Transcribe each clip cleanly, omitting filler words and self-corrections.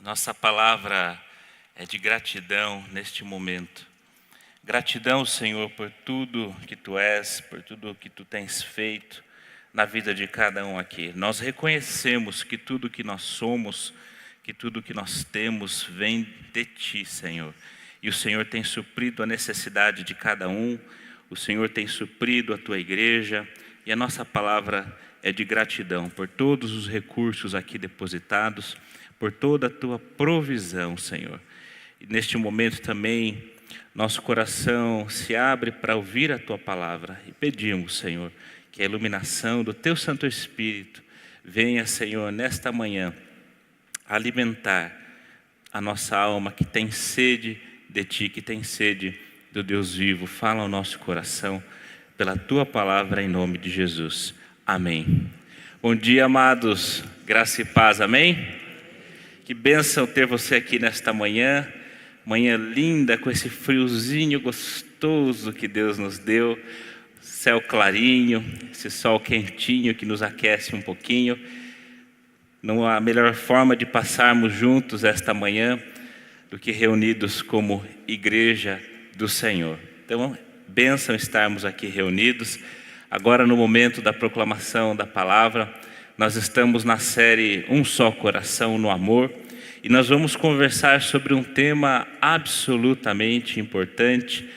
Nossa palavra é de gratidão neste momento. Gratidão, Senhor, por tudo que Tu és, por tudo que Tu tens feito na vida de cada um aqui. Nós reconhecemos que tudo que nós somos, que tudo que nós temos vem de Ti, Senhor. E o Senhor tem suprido a necessidade de cada um, o Senhor tem suprido a Tua igreja, e a nossa palavra é de gratidão por todos os recursos aqui depositados, por toda a Tua provisão, Senhor. E neste momento também, nosso coração se abre para ouvir a Tua palavra e pedimos, Senhor, que a iluminação do Teu Santo Espírito venha, Senhor, nesta manhã, alimentar a nossa alma que tem sede de Ti, que tem sede do Deus vivo. Fala ao nosso coração pela Tua palavra em nome de Jesus. Amém. Bom dia, amados. Graça e paz. Amém? Que bênção ter você aqui nesta manhã. Manhã linda, com esse friozinho gostoso que Deus nos deu. Céu clarinho, esse sol quentinho que nos aquece um pouquinho. Não há melhor forma de passarmos juntos esta manhã do que reunidos como igreja do Senhor. Então, bênção estarmos aqui reunidos. Agora, no momento da proclamação da palavra, nós estamos na série Um Só Coração no Amor, e nós vamos conversar sobre um tema absolutamente importante.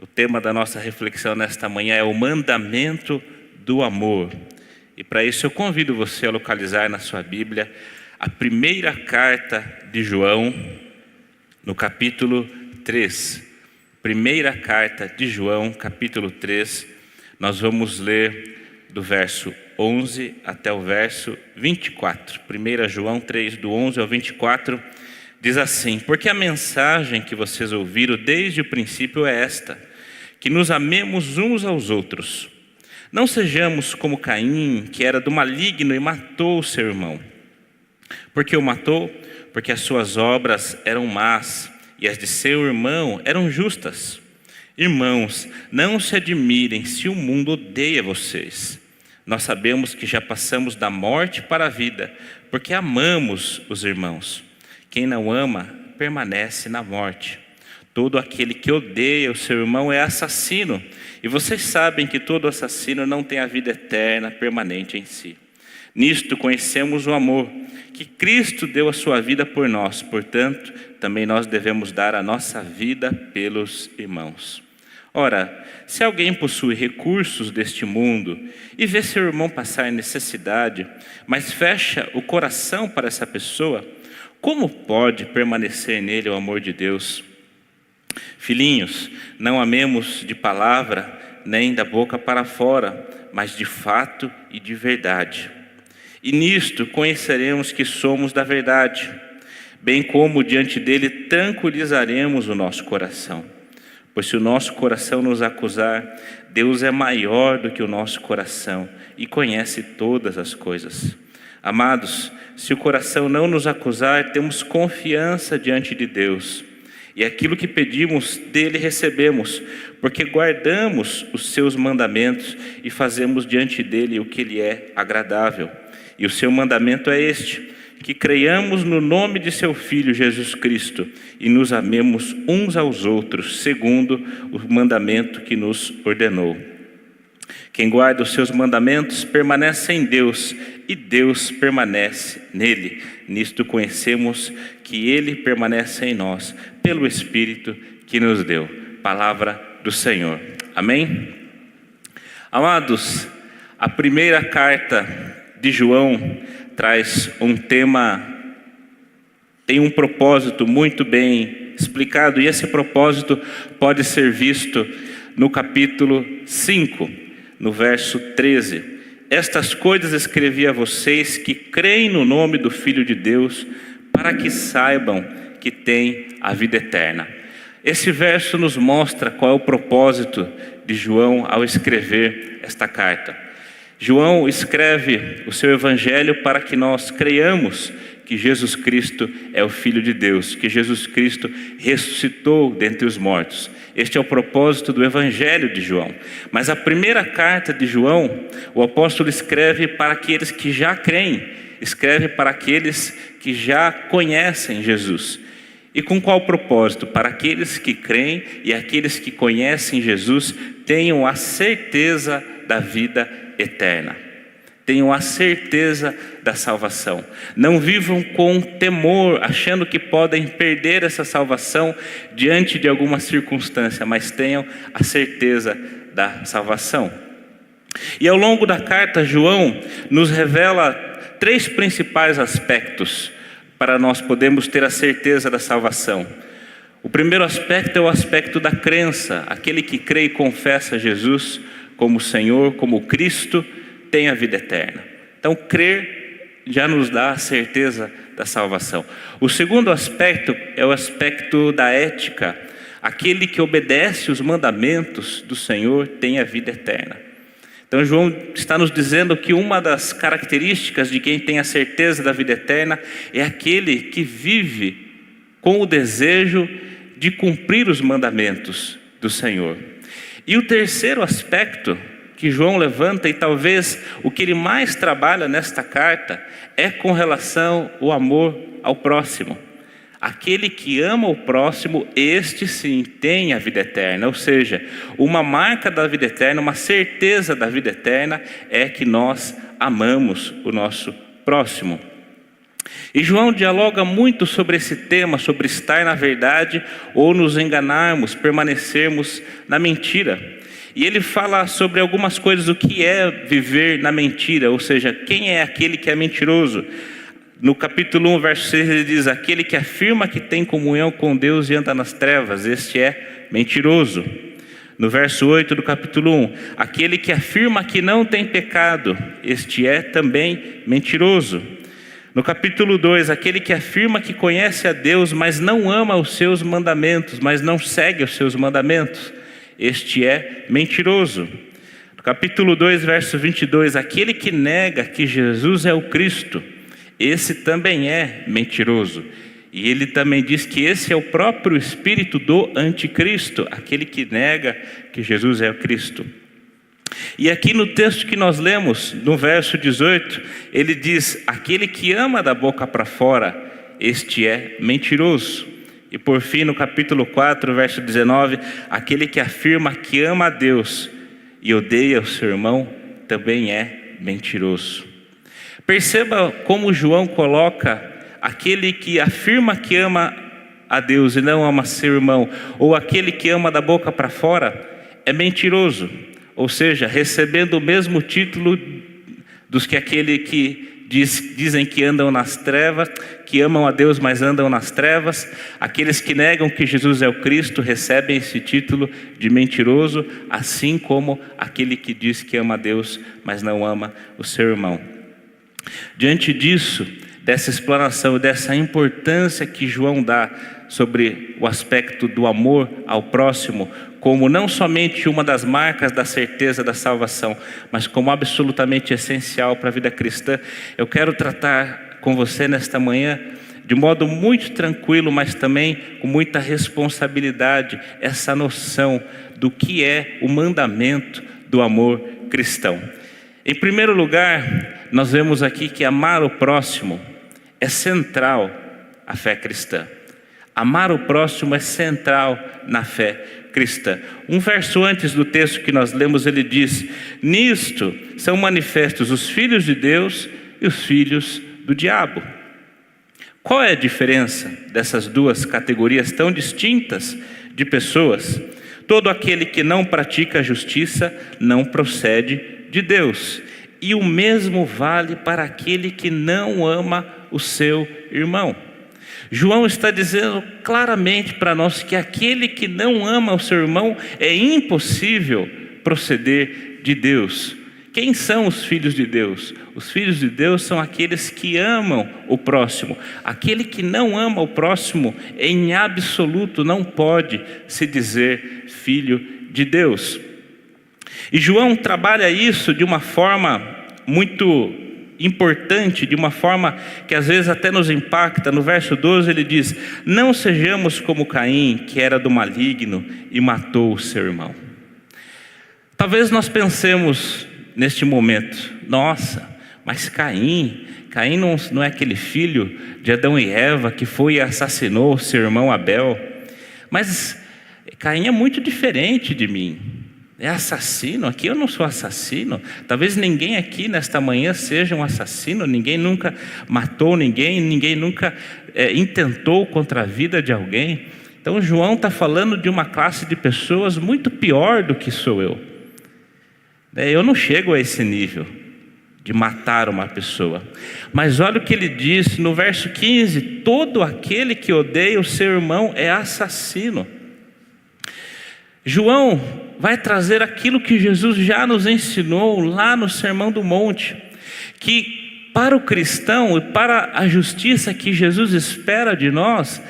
O tema da nossa reflexão nesta manhã é o mandamento do amor. E para isso eu convido você a localizar na sua Bíblia a primeira carta de João, no capítulo 3. Primeira carta de João, capítulo 3, nós vamos ler do verso 11 até o verso 24. 1 João 3, do 11 ao 24, diz assim: porque a mensagem que vocês ouviram desde o princípio é esta, que nos amemos uns aos outros. Não sejamos como Caim, que era do maligno e matou o seu irmão. Por que o matou? Porque as suas obras eram más e as de seu irmão eram justas. Irmãos, não se admirem se o mundo odeia vocês. Nós sabemos que já passamos da morte para a vida, porque amamos os irmãos. Quem não ama, permanece na morte. Todo aquele que odeia o seu irmão é assassino, e vocês sabem que todo assassino não tem a vida eterna permanente em si. Nisto conhecemos o amor, que Cristo deu a sua vida por nós, portanto, também nós devemos dar a nossa vida pelos irmãos. Ora, se alguém possui recursos deste mundo e vê seu irmão passar necessidade, mas fecha o coração para essa pessoa, como pode permanecer nele o amor de Deus? Filhinhos, não amemos de palavra, nem da boca para fora, mas de fato e de verdade. E nisto conheceremos que somos da verdade, bem como diante dele tranquilizaremos o nosso coração. Pois se o nosso coração nos acusar, Deus é maior do que o nosso coração e conhece todas as coisas. Amados, se o coração não nos acusar, temos confiança diante de Deus. E aquilo que pedimos dele recebemos, porque guardamos os seus mandamentos e fazemos diante dele o que lhe é agradável. E o seu mandamento é este: que creiamos no nome de seu Filho Jesus Cristo e nos amemos uns aos outros, segundo o mandamento que nos ordenou. Quem guarda os seus mandamentos permanece em Deus e Deus permanece nele. Nisto conhecemos que ele permanece em nós, pelo Espírito que nos deu. Palavra do Senhor. Amém? Amados, a primeira carta de João traz um tema, tem um propósito muito bem explicado, e esse propósito pode ser visto no capítulo 5, no verso 13. Estas coisas escrevi a vocês que creem no nome do Filho de Deus, para que saibam que têm a vida eterna. Esse verso nos mostra qual é o propósito de João ao escrever esta carta. João escreve o seu evangelho para que nós creiamos que Jesus Cristo é o Filho de Deus, que Jesus Cristo ressuscitou dentre os mortos. Este é o propósito do evangelho de João. Mas a primeira carta de João, o apóstolo escreve para aqueles que já creem escreve para aqueles que já conhecem Jesus. E com qual propósito? Para aqueles que creem e aqueles que conhecem Jesus tenham a certeza da vida eterna. Tenham a certeza da salvação. Não vivam com temor, achando que podem perder essa salvação diante de alguma circunstância, mas tenham a certeza da salvação. E ao longo da carta, João nos revela 3 principais aspectos para nós podermos ter a certeza da salvação. O primeiro aspecto é o aspecto da crença. Aquele que crê e confessa Jesus como Senhor, como Cristo, tem a vida eterna. Então, crer já nos dá a certeza da salvação. O segundo aspecto é o aspecto da ética. Aquele que obedece os mandamentos do Senhor tem a vida eterna. Então, João está nos dizendo que uma das características de quem tem a certeza da vida eterna é aquele que vive com o desejo de cumprir os mandamentos do Senhor. E o terceiro aspecto que João levanta, e talvez o que ele mais trabalha nesta carta, é com relação ao amor ao próximo. Aquele que ama o próximo, este sim tem a vida eterna. Ou seja, uma marca da vida eterna, uma certeza da vida eterna é que nós amamos o nosso próximo. E João dialoga muito sobre esse tema, sobre estar na verdade ou nos enganarmos, permanecermos na mentira. E ele fala sobre algumas coisas, o que é viver na mentira, ou seja, quem é aquele que é mentiroso. No capítulo 1, verso 6, ele diz: aquele que afirma que tem comunhão com Deus e anda nas trevas, este é mentiroso. No verso 8 do capítulo 1, aquele que afirma que não tem pecado, este é também mentiroso. No capítulo 2, aquele que afirma que conhece a Deus, mas não ama os seus mandamentos, mas não segue os seus mandamentos, este é mentiroso. No capítulo 2, verso 22, aquele que nega que Jesus é o Cristo, esse também é mentiroso. E ele também diz que esse é o próprio espírito do anticristo, aquele que nega que Jesus é o Cristo. E aqui no texto que nós lemos, no verso 18, ele diz: aquele que ama da boca para fora, este é mentiroso. E por fim, no capítulo 4, verso 19, aquele que afirma que ama a Deus e odeia o seu irmão, também é mentiroso. Perceba como João coloca aquele que afirma que ama a Deus e não ama seu irmão, ou aquele que ama da boca para fora, é mentiroso. Ou seja, recebendo o mesmo título dos que aquele que dizem que andam nas trevas, que amam a Deus, mas andam nas trevas. Aqueles que negam que Jesus é o Cristo recebem esse título de mentiroso, assim como aquele que diz que ama a Deus, mas não ama o seu irmão. Diante disso, dessa explanação, dessa importância que João dá sobre o aspecto do amor ao próximo, como não somente uma das marcas da certeza da salvação, mas como absolutamente essencial para a vida cristã, eu quero tratar com você nesta manhã, de modo muito tranquilo, mas também com muita responsabilidade, essa noção do que é o mandamento do amor cristão. Em primeiro lugar, nós vemos aqui que amar o próximo é central à fé cristã. Amar o próximo é central na fé cristã. Um verso antes do texto que nós lemos, ele diz: nisto são manifestos os filhos de Deus e os filhos do diabo. Qual é a diferença dessas duas categorias tão distintas de pessoas? Todo aquele que não pratica a justiça não procede de Deus. E o mesmo vale para aquele que não ama o seu irmão. João está dizendo claramente para nós que aquele que não ama o seu irmão é impossível proceder de Deus. Quem são os filhos de Deus? Os filhos de Deus são aqueles que amam o próximo. Aquele que não ama o próximo, em absoluto, não pode se dizer filho de Deus. E João trabalha isso de uma forma muito importante, de uma forma que às vezes até nos impacta. No verso 12 ele diz: não sejamos como Caim, que era do maligno e matou o seu irmão. Talvez nós pensemos neste momento: nossa, Mas Caim não é aquele filho de Adão e Eva que foi e assassinou seu irmão Abel. Mas Caim é muito diferente de mim. É assassino, aqui eu não sou assassino. Talvez ninguém aqui nesta manhã seja um assassino. Ninguém nunca matou ninguém nunca intentou contra a vida de alguém. Então João está falando de uma classe de pessoas muito pior do que sou eu. Eu não chego a esse nível de matar uma pessoa. Mas olha o que ele diz no verso 15: todo aquele que odeia o seu irmão é assassino. João vai trazer aquilo que Jesus já nos ensinou lá no Sermão do Monte, que para o cristão e para a justiça que Jesus espera de nós,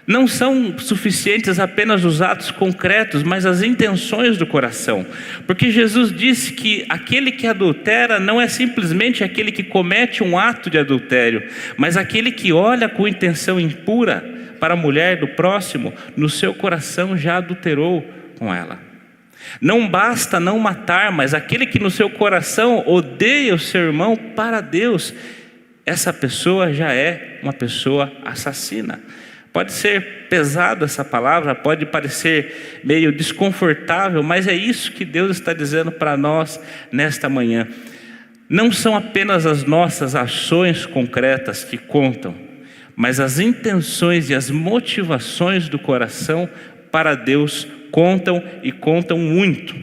não são suficientes apenas os atos concretos, mas as intenções do coração. Porque Jesus disse que aquele que adultera não é simplesmente aquele que comete um ato de adultério, mas aquele que olha com intenção impura para a mulher do próximo, no seu coração já adulterou com ela. Não basta não matar, mas aquele que no seu coração odeia o seu irmão para Deus, essa pessoa já é uma pessoa assassina. Pode ser pesado essa palavra, pode parecer meio desconfortável, mas é isso que Deus está dizendo para nós nesta manhã. Não são apenas as nossas ações concretas que contam, mas as intenções e as motivações do coração para Deus contam, e contam muito.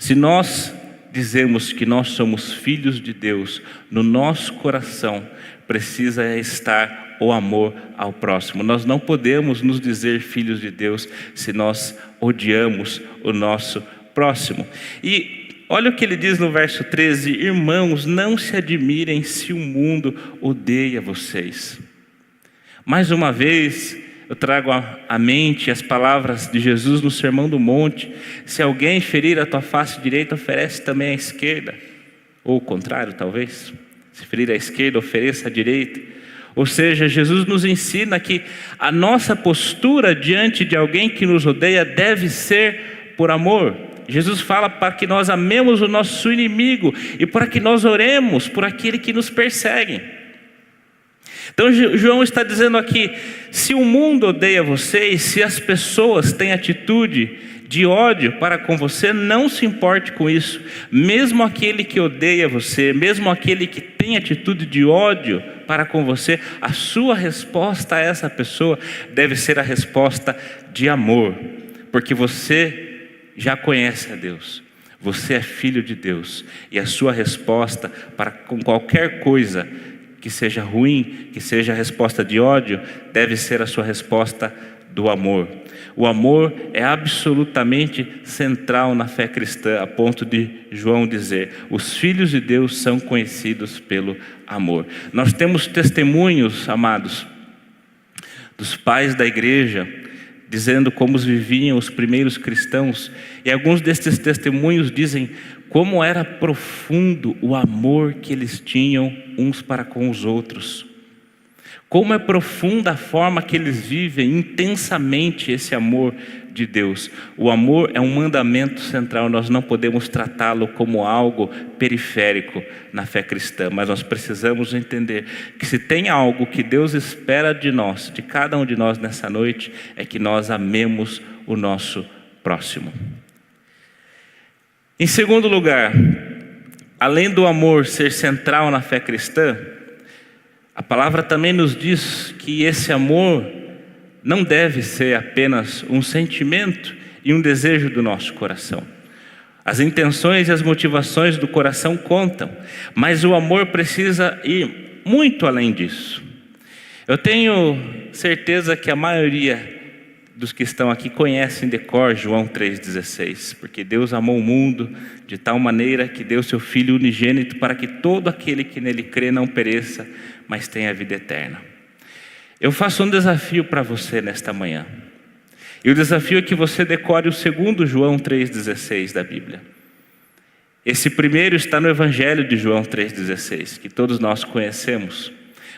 Se nós dizemos que nós somos filhos de Deus, no nosso coração precisa estar o amor ao próximo. Nós não podemos nos dizer filhos de Deus se nós odiamos o nosso próximo. E olha o que ele diz no verso 13: irmãos, não se admirem se o mundo odeia vocês. Mais uma vez, eu trago à mente as palavras de Jesus no Sermão do Monte: se alguém ferir a tua face direita, oferece também a esquerda. Ou o contrário, talvez. Se ferir a esquerda, ofereça a direita. Ou seja, Jesus nos ensina que a nossa postura diante de alguém que nos odeia deve ser por amor. Jesus fala para que nós amemos o nosso inimigo e para que nós oremos por aquele que nos persegue. Então João está dizendo aqui: se o mundo odeia vocês, se as pessoas têm atitude de ódio para com você, não se importe com isso. Mesmo aquele que odeia você, mesmo aquele que tem atitude de ódio para com você, a sua resposta a essa pessoa deve ser a resposta de amor, porque você já conhece a Deus, você é filho de Deus, e a sua resposta para com qualquer coisa que seja ruim, que seja a resposta de ódio, deve ser a sua resposta do amor. O amor é absolutamente central na fé cristã, a ponto de João dizer: os filhos de Deus são conhecidos pelo amor. Nós temos testemunhos, amados, dos pais da igreja, dizendo como viviam os primeiros cristãos, e alguns destes testemunhos dizem como era profundo o amor que eles tinham uns para com os outros. Como é profunda a forma que eles vivem intensamente esse amor de Deus. O amor é um mandamento central, nós não podemos tratá-lo como algo periférico na fé cristã, mas nós precisamos entender que se tem algo que Deus espera de nós, de cada um de nós nessa noite, é que nós amemos o nosso próximo. Em segundo lugar, além do amor ser central na fé cristã, a palavra também nos diz que esse amor não deve ser apenas um sentimento e um desejo do nosso coração. As intenções e as motivações do coração contam, mas o amor precisa ir muito além disso. Eu tenho certeza que a maioria dos que estão aqui conhecem de cor João 3,16, porque Deus amou o mundo de tal maneira que deu seu Filho unigênito para que todo aquele que nele crê não pereça, mas tenha a vida eterna. Eu faço um desafio para você nesta manhã, e o desafio é que você decore o segundo João 3,16 da Bíblia. Esse primeiro está no Evangelho de João 3,16, que todos nós conhecemos.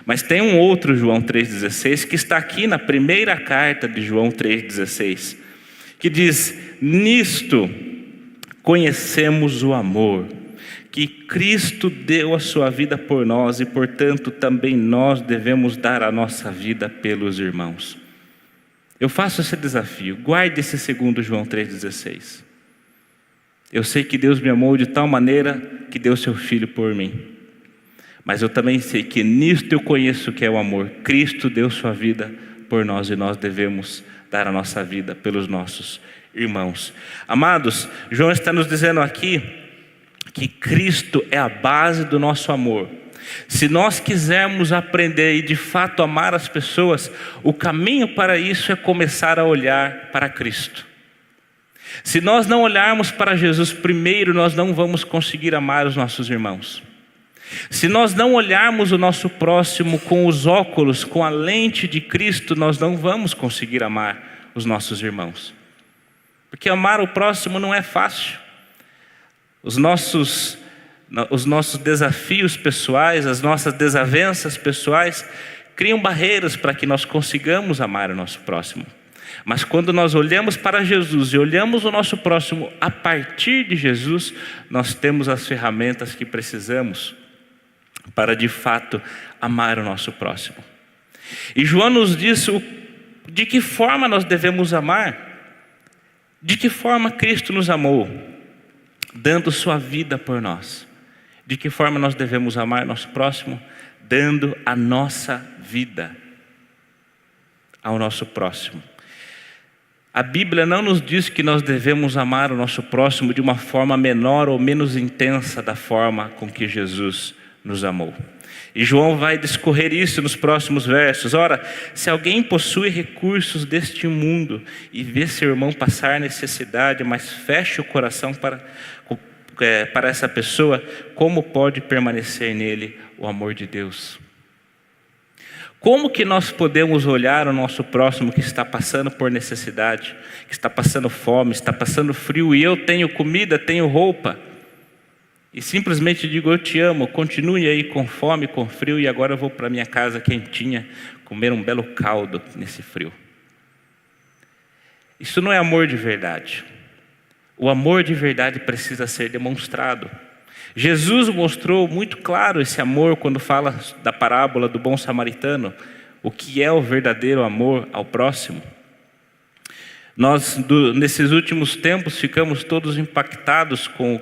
Mas tem um outro João 3,16 que está aqui na primeira carta de João 3,16, que diz: nisto conhecemos o amor, que Cristo deu a sua vida por nós e, portanto, também nós devemos dar a nossa vida pelos irmãos. Eu faço esse desafio, guarde esse 2 João 3,16. Eu sei que Deus me amou de tal maneira que deu seu Filho por mim. Mas eu também sei que nisto eu conheço que é o amor. Cristo deu sua vida por nós e nós devemos dar a nossa vida pelos nossos irmãos. Amados, João está nos dizendo aqui que Cristo é a base do nosso amor. Se nós quisermos aprender e de fato amar as pessoas, o caminho para isso é começar a olhar para Cristo. Se nós não olharmos para Jesus primeiro, nós não vamos conseguir amar os nossos irmãos. Se nós não olharmos o nosso próximo com os óculos, com a lente de Cristo, nós não vamos conseguir amar os nossos irmãos. Porque amar o próximo não é fácil. Os nossos desafios pessoais, as nossas desavenças pessoais, criam barreiras para que nós consigamos amar o nosso próximo. Mas quando nós olhamos para Jesus e olhamos o nosso próximo a partir de Jesus, nós temos as ferramentas que precisamos para de fato amar o nosso próximo. E João nos diz de que forma nós devemos amar, de que forma Cristo nos amou, dando sua vida por nós. De que forma nós devemos amar nosso próximo? Dando a nossa vida ao nosso próximo. A Bíblia não nos diz que nós devemos amar o nosso próximo de uma forma menor ou menos intensa da forma com que Jesus nos amou. E João vai discorrer isso nos próximos versos. Ora, se alguém possui recursos deste mundo e vê seu irmão passar necessidade, mas fecha o coração para essa pessoa, como pode permanecer nele o amor de Deus? Como que nós podemos olhar o nosso próximo que está passando por necessidade, que está passando fome, está passando frio, e eu tenho comida, tenho roupa, e simplesmente digo, eu te amo, continue aí com fome, com frio, e agora eu vou para minha casa quentinha, comer um belo caldo nesse frio? Isso não é amor de verdade. O amor de verdade precisa ser demonstrado. Jesus mostrou muito claro esse amor quando fala da parábola do bom samaritano, o que é o verdadeiro amor ao próximo. Nós, nesses últimos tempos, ficamos todos impactados com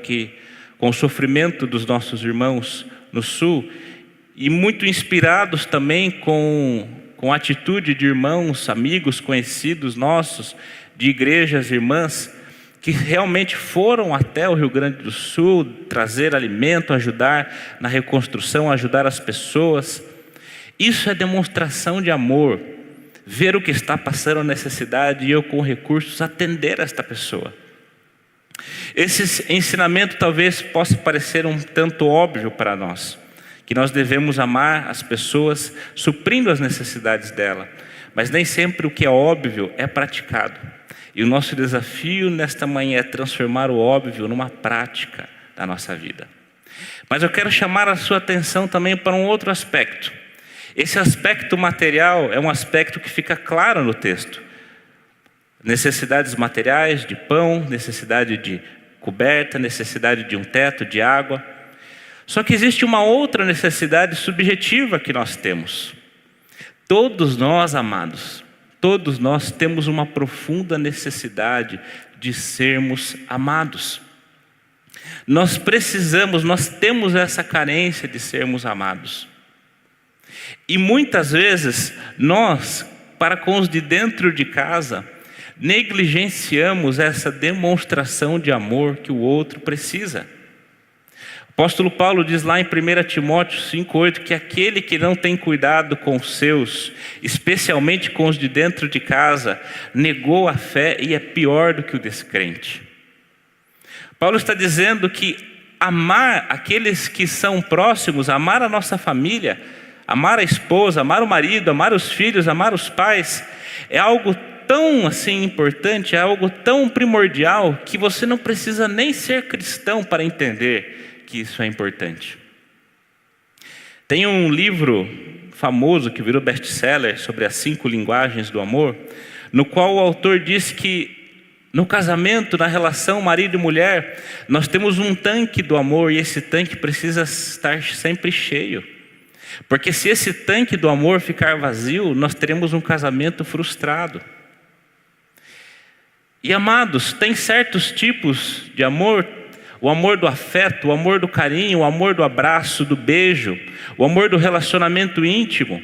o sofrimento dos nossos irmãos no Sul, e muito inspirados também com a atitude de irmãos, amigos, conhecidos nossos, de igrejas irmãs, que realmente foram até o Rio Grande do Sul trazer alimento, ajudar na reconstrução, ajudar as pessoas. Isso é demonstração de amor. Ver o que está passando necessidade e eu com recursos atender esta pessoa. Esse ensinamento talvez possa parecer um tanto óbvio para nós, que nós devemos amar as pessoas suprindo as necessidades dela, mas nem sempre o que é óbvio é praticado. E o nosso desafio nesta manhã é transformar o óbvio numa prática da nossa vida. Mas eu quero chamar a sua atenção também para um outro aspecto. Esse aspecto material é um aspecto que fica claro no texto. Necessidades materiais de pão, necessidade de coberta, necessidade de um teto, de água. Só que existe uma outra necessidade subjetiva que nós temos. Todos nós, amados, todos nós temos uma profunda necessidade de sermos amados. Nós temos essa carência de sermos amados. E muitas vezes nós, para com os de dentro de casa, negligenciamos essa demonstração de amor que o outro precisa. O apóstolo Paulo diz lá em 1 Timóteo 5,8 que aquele que não tem cuidado com os seus, especialmente com os de dentro de casa, negou a fé e é pior do que o descrente. Paulo está dizendo que amar aqueles que são próximos, amar a nossa família, amar a esposa, amar o marido, amar os filhos, amar os pais, é algo tão assim importante, é algo tão primordial, que você não precisa nem ser cristão para entender que isso é importante. Tem um livro famoso que virou best-seller sobre as 5 linguagens do amor, no qual o autor diz que No casamento, na relação marido e mulher, nós temos um tanque do amor e esse tanque precisa estar sempre cheio. Porque se esse tanque do amor ficar vazio, nós teremos um casamento frustrado. E amados, tem certos tipos de amor, o amor do afeto, o amor do carinho, o amor do abraço, do beijo, o amor do relacionamento íntimo,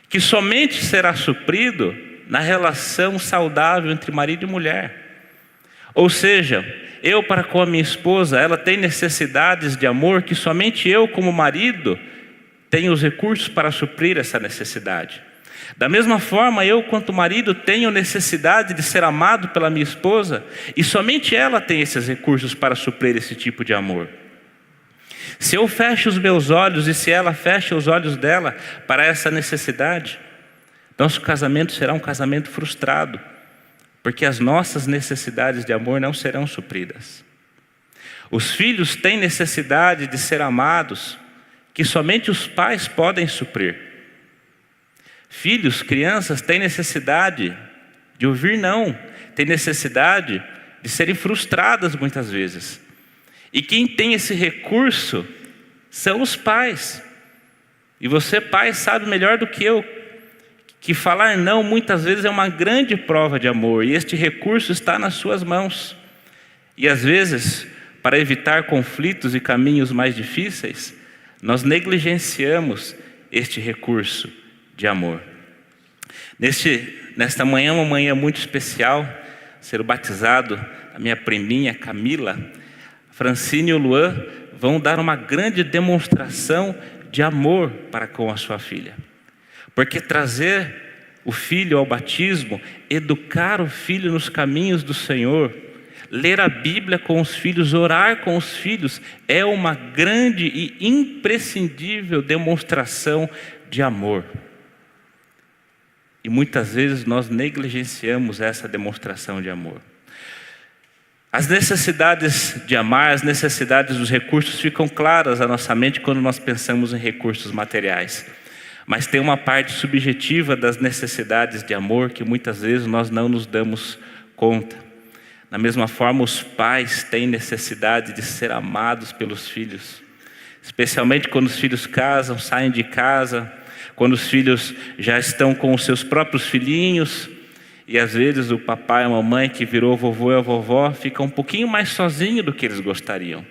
que somente será suprido na relação saudável entre marido e mulher. Ou seja, eu para com a minha esposa, ela tem necessidades de amor que somente eu como marido tenho os recursos para suprir essa necessidade. Da mesma forma, eu quanto marido tenho necessidade de ser amado pela minha esposa e somente ela tem esses recursos para suprir esse tipo de amor. Se eu fecho os meus olhos e se ela fecha os olhos dela para essa necessidade, nosso casamento será um casamento frustrado, porque as nossas necessidades de amor não serão supridas. Os filhos têm necessidade de ser amados, que somente os pais podem suprir. Filhos, crianças têm necessidade de ouvir não, têm necessidade de serem frustradas muitas vezes. E quem tem esse recurso são os pais. E você, pai, sabe melhor do que eu, que falar não muitas vezes é uma grande prova de amor, e este recurso está nas suas mãos. E às vezes, para evitar conflitos e caminhos mais difíceis, nós negligenciamos este recurso de amor. Nesta manhã, uma manhã muito especial, ser batizado a minha priminha Camila, Francine e o Luan vão dar uma grande demonstração de amor para com a sua filha. Porque trazer o filho ao batismo, educar o filho nos caminhos do Senhor, ler a Bíblia com os filhos, orar com os filhos, é uma grande e imprescindível demonstração de amor. E muitas vezes nós negligenciamos essa demonstração de amor. As necessidades de amar, as necessidades dos recursos ficam claras à nossa mente quando nós pensamos em recursos materiais. Mas tem uma parte subjetiva das necessidades de amor que muitas vezes nós não nos damos conta. Da mesma forma, os pais têm necessidade de ser amados pelos filhos, especialmente quando os filhos casam, saem de casa, quando os filhos já estão com os seus próprios filhinhos, e às vezes o papai e a mamãe que virou vovô e a vovó fica um pouquinho mais sozinho do que eles gostariam.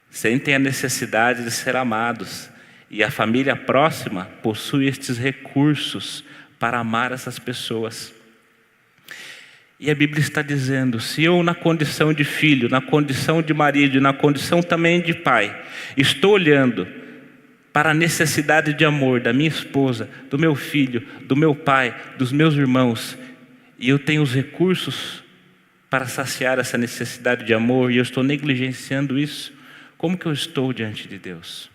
Sentem a necessidade de ser amados, e a família próxima possui estes recursos para amar essas pessoas. E a Bíblia está dizendo, se eu na condição de filho, na condição de marido e na condição também de pai, estou olhando para a necessidade de amor da minha esposa, do meu filho, do meu pai, dos meus irmãos, e eu tenho os recursos para saciar essa necessidade de amor, e eu estou negligenciando isso, como que eu estou diante de Deus?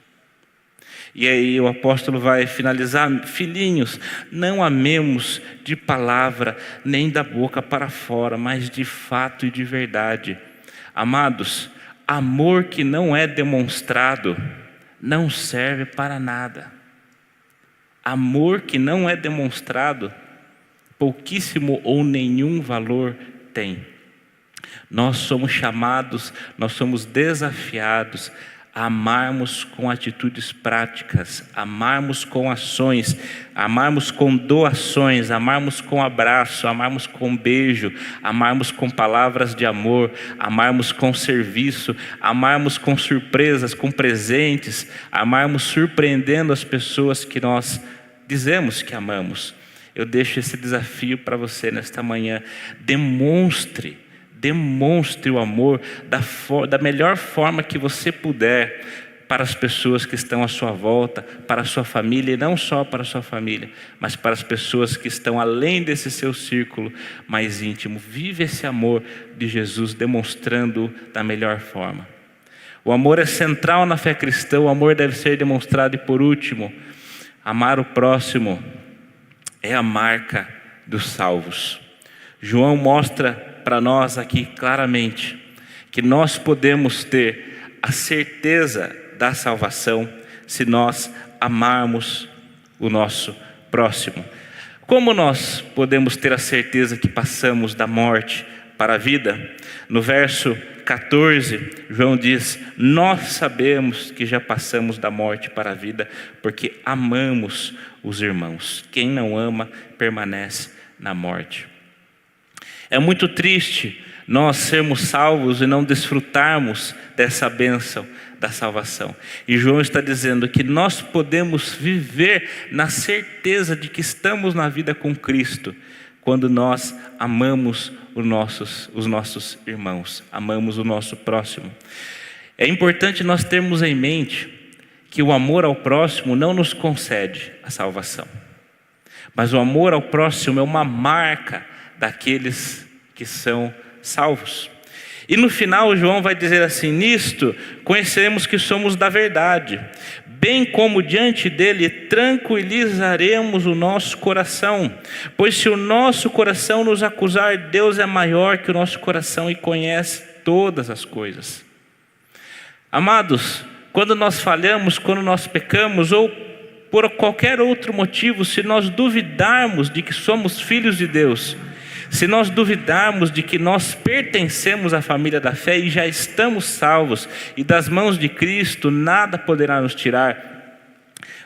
E aí o apóstolo vai finalizar, filhinhos, não amemos de palavra, nem da boca para fora, mas de fato e de verdade. Amados, amor que não é demonstrado, não serve para nada. Amor que não é demonstrado, pouquíssimo ou nenhum valor tem. Nós somos chamados, nós somos desafiados a amarmos com atitudes práticas, amarmos com ações, amarmos com doações, amarmos com abraço, amarmos com beijo, amarmos com palavras de amor, amarmos com serviço, amarmos com surpresas, com presentes, amarmos surpreendendo as pessoas que nós dizemos que amamos. Eu deixo esse desafio para você nesta manhã. Demonstre o amor da melhor forma que você puder para as pessoas que estão à sua volta, para a sua família, e não só para a sua família, mas para as pessoas que estão além desse seu círculo mais íntimo. Vive esse amor de Jesus, demonstrando da melhor forma. O amor é central na fé cristã, o amor deve ser demonstrado. E por último, amar o próximo é a marca dos salvos. João mostra para nós aqui claramente que nós podemos ter a certeza da salvação se nós amarmos o nosso próximo. Como nós podemos ter a certeza que passamos da morte para a vida? No verso 14, João diz: nós sabemos que já passamos da morte para a vida, porque amamos os irmãos. Quem não ama permanece na morte. É muito triste nós sermos salvos e não desfrutarmos dessa bênção da salvação. E João está dizendo que nós podemos viver na certeza de que estamos na vida com Cristo, quando nós amamos os nossos irmãos, amamos o nosso próximo. É importante nós termos em mente que o amor ao próximo não nos concede a salvação, mas o amor ao próximo é uma marca daqueles que são salvos. E no final João vai dizer assim: nisto conheceremos que somos da verdade, bem como diante dele tranquilizaremos o nosso coração, pois se o nosso coração nos acusar, Deus é maior que o nosso coração e conhece todas as coisas. Amados, quando nós falhamos, quando nós pecamos, ou por qualquer outro motivo, se nós duvidarmos de que somos filhos de Deus, se nós duvidarmos de que nós pertencemos à família da fé e já estamos salvos, e das mãos de Cristo nada poderá nos tirar,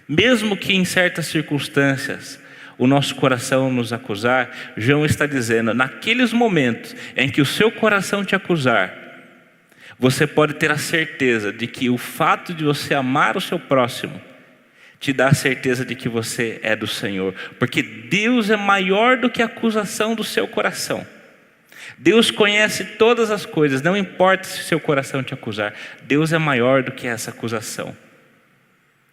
mesmo que em certas circunstâncias o nosso coração nos acusar, João está dizendo: naqueles momentos em que o seu coração te acusar, você pode ter a certeza de que o fato de você amar o seu próximo te dá a certeza de que você é do Senhor, porque Deus é maior do que a acusação do seu coração. Deus conhece todas as coisas, não importa se seu coração te acusar, Deus é maior do que essa acusação.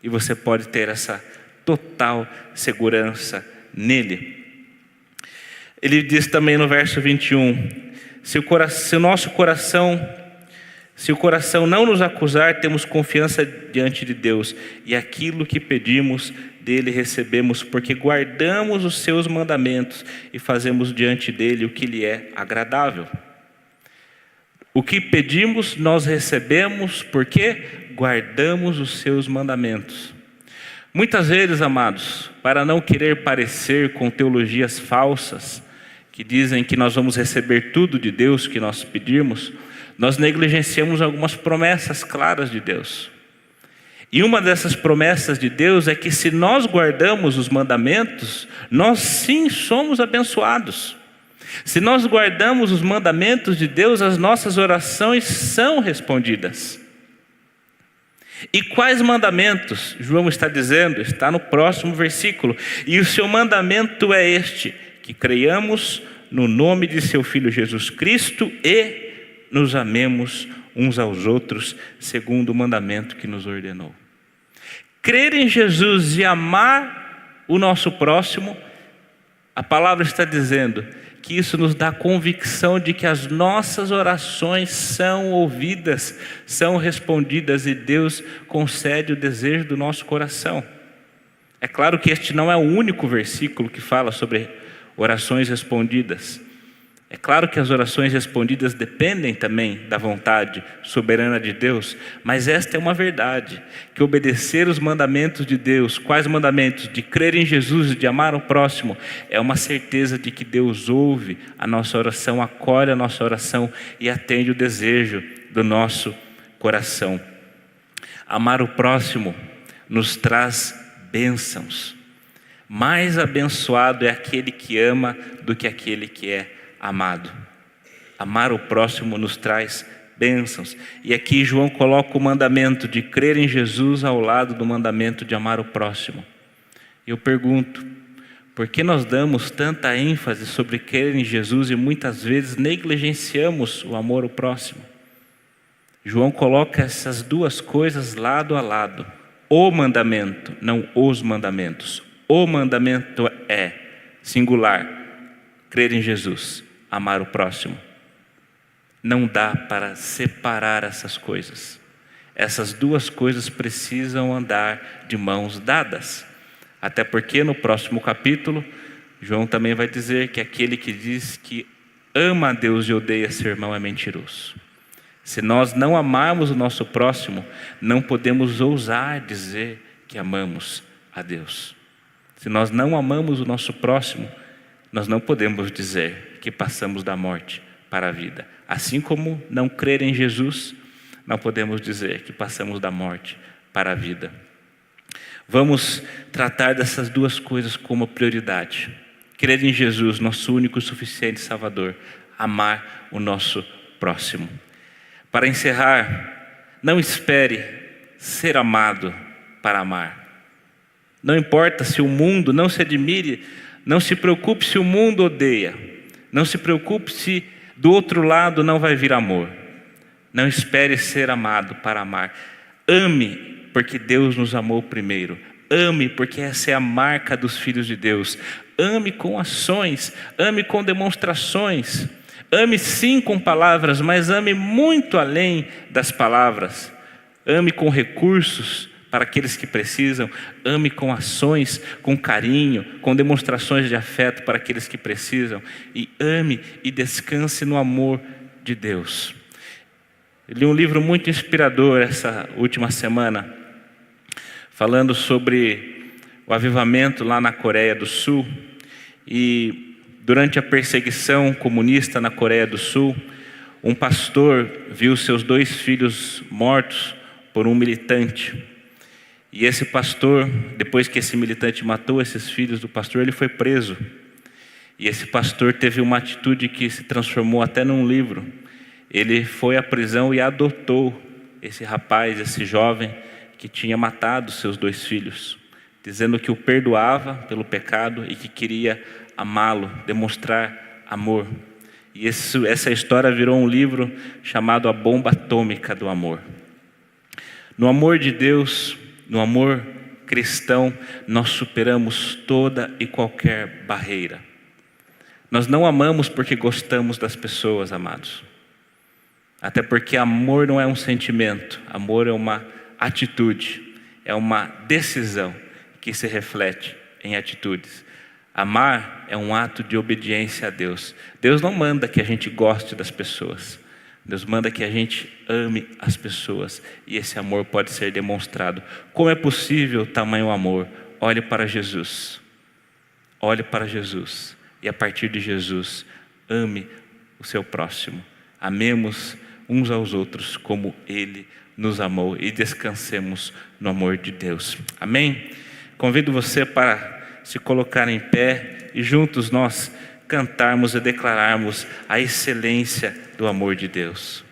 E você pode ter essa total segurança nele. Ele diz também no verso 21, se o coração não nos acusar, temos confiança diante de Deus, e aquilo que pedimos dele recebemos, porque guardamos os seus mandamentos e fazemos diante dele o que lhe é agradável. O que pedimos nós recebemos porque guardamos os seus mandamentos. Muitas vezes, amados, para não querer parecer com teologias falsas, que dizem que nós vamos receber tudo de Deus que nós pedirmos, nós negligenciamos algumas promessas claras de Deus. E uma dessas promessas de Deus é que se nós guardamos os mandamentos, nós sim somos abençoados. Se nós guardamos os mandamentos de Deus, as nossas orações são respondidas. E quais mandamentos? João está dizendo, está no próximo versículo: e o seu mandamento é este, que creiamos no nome de seu Filho Jesus Cristo e nos amemos uns aos outros, segundo o mandamento que nos ordenou. Crer em Jesus e amar o nosso próximo, a palavra está dizendo que isso nos dá convicção de que as nossas orações são ouvidas, são respondidas, e Deus concede o desejo do nosso coração. É claro que este não é o único versículo que fala sobre orações respondidas. É claro que as orações respondidas dependem também da vontade soberana de Deus, mas esta é uma verdade, que obedecer os mandamentos de Deus, quais mandamentos? De crer em Jesus e de amar o próximo, é uma certeza de que Deus ouve a nossa oração, acolhe a nossa oração e atende o desejo do nosso coração. Amar o próximo nos traz bênçãos. Mais abençoado é aquele que ama do que aquele que é amado. Amar o próximo nos traz bênçãos. E aqui João coloca o mandamento de crer em Jesus ao lado do mandamento de amar o próximo. Eu pergunto, por que nós damos tanta ênfase sobre crer em Jesus e muitas vezes negligenciamos o amor ao próximo? João coloca essas duas coisas lado a lado. O mandamento, não os mandamentos. O mandamento é singular, crer em Jesus, amar o próximo. Não dá para separar essas coisas. Essas duas coisas precisam andar de mãos dadas. Até porque no próximo capítulo, João também vai dizer que aquele que diz que ama a Deus e odeia seu irmão é mentiroso. Se nós não amarmos o nosso próximo, não podemos ousar dizer que amamos a Deus. Se nós não amamos o nosso próximo, nós não podemos dizer que passamos da morte para a vida. Assim como não crer em Jesus, não podemos dizer que passamos da morte para a vida. Vamos tratar dessas duas coisas como prioridade. Crer em Jesus, nosso único e suficiente Salvador. Amar o nosso próximo. Para encerrar, não espere ser amado para amar. Não importa se o mundo, não se admire, não se preocupe se o mundo odeia. Não se preocupe se do outro lado não vai vir amor. Não espere ser amado para amar. Ame, porque Deus nos amou primeiro. Ame, porque essa é a marca dos filhos de Deus. Ame com ações, ame com demonstrações. Ame sim com palavras, mas ame muito além das palavras. Ame com recursos para aqueles que precisam. Ame com ações, com carinho, com demonstrações de afeto para aqueles que precisam. E ame e descanse no amor de Deus. Eu li um livro muito inspirador essa última semana, falando sobre o avivamento lá na Coreia do Sul. E durante a perseguição comunista na Coreia do Sul, um pastor viu seus 2 filhos mortos por um militante. E esse pastor, depois que esse militante matou esses filhos do pastor, ele foi preso. E esse pastor teve uma atitude que se transformou até num livro. Ele foi à prisão e adotou esse rapaz, esse jovem que tinha matado seus 2 filhos, dizendo que o perdoava pelo pecado e que queria amá-lo, demonstrar amor. E essa história virou um livro chamado A Bomba Atômica do Amor. No amor de Deus, no amor cristão, nós superamos toda e qualquer barreira. Nós não amamos porque gostamos das pessoas, amados. Até porque amor não é um sentimento, amor é uma atitude, é uma decisão que se reflete em atitudes. Amar é um ato de obediência a Deus. Deus não manda que a gente goste das pessoas. Deus manda que a gente ame as pessoas. E esse amor pode ser demonstrado. Como é possível tamanho amor? Olhe para Jesus. Olhe para Jesus. E a partir de Jesus, ame o seu próximo. Amemos uns aos outros como Ele nos amou. E descansemos no amor de Deus. Amém? Convido você para se colocar em pé e juntos nós cantarmos e declararmos a excelência do amor de Deus.